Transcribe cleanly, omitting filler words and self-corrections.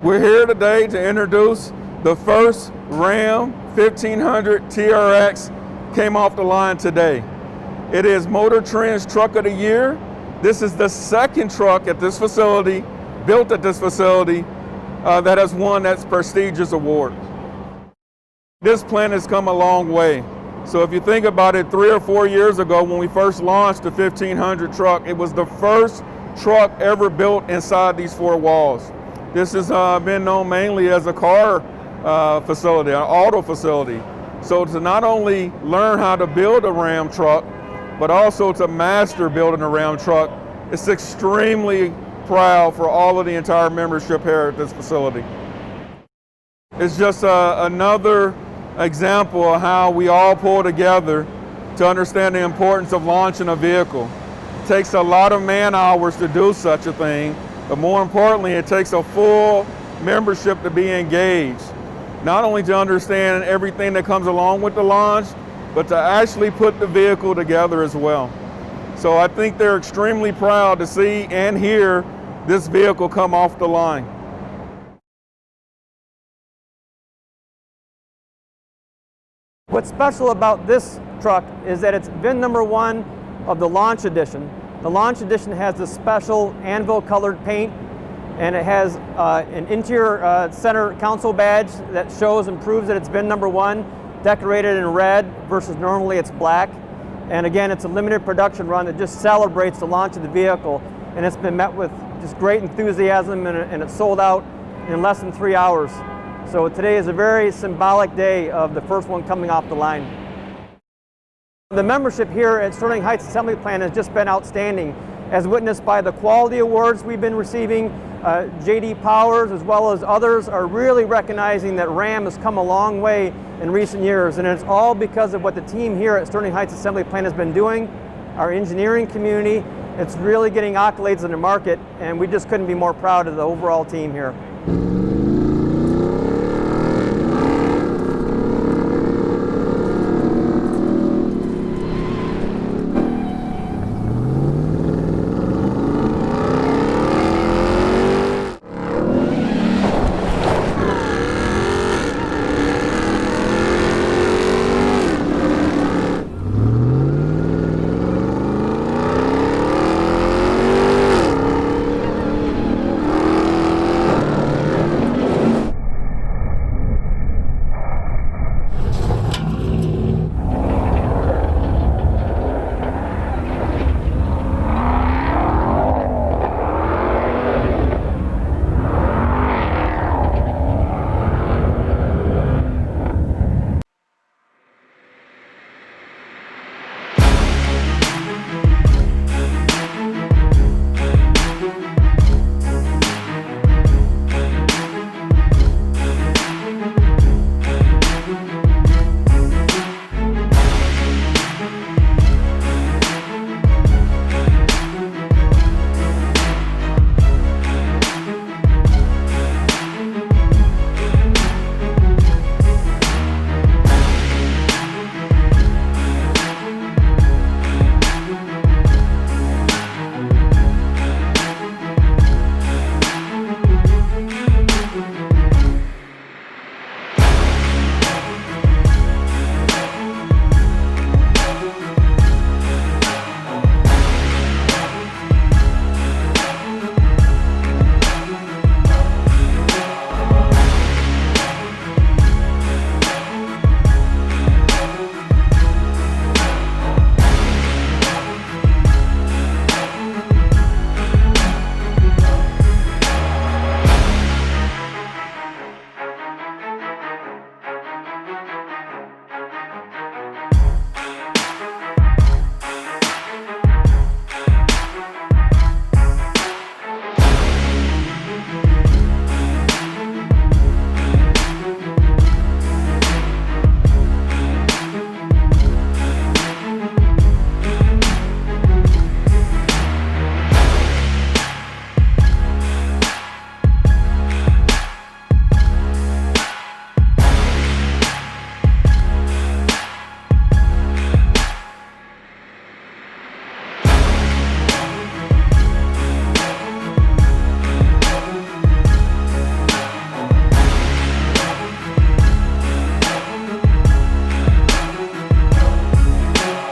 We're here today to introduce the first Ram 1500 TRX came off the line today. It is Motor Trend's Truck of the Year. This is the second truck at this facility, built at this facility, that has won that prestigious award. This plant has come a long way. So if you think about it, 3 or 4 years ago when we first launched the 1500 truck, it was the first truck ever built inside these 4 walls. This has been known mainly as a car facility, an auto facility. So to not only learn how to build a Ram truck, but also to master building a Ram truck, it's extremely proud for all of the entire membership here at this facility. It's just another example of how we all pull together to understand the importance of launching a vehicle. It takes a lot of man hours to do such a thing, but more importantly, it takes a full membership to be engaged. Not only to understand everything that comes along with the launch, but to actually put the vehicle together as well. So I think they're extremely proud to see and hear this vehicle come off the line. What's special about this truck is that it's VIN number 1 of the Launch Edition. The Launch Edition has this special anvil colored paint, and it has an interior center console badge that shows and proves that it's VIN number 1, decorated in red versus normally it's black. And again, it's a limited production run that just celebrates the launch of the vehicle, and it's been met with just great enthusiasm, and it's sold out in less than 3 hours. So today is a very symbolic day of the first one coming off the line. The membership here at Sterling Heights Assembly Plant has just been outstanding, as witnessed by the quality awards we've been receiving. J.D. Powers, as well as others, are really recognizing that Ram has come a long way in recent years, and it's all because of what the team here at Sterling Heights Assembly Plant has been doing. Our engineering community, it's really getting accolades in the market, and we just couldn't be more proud of the overall team here.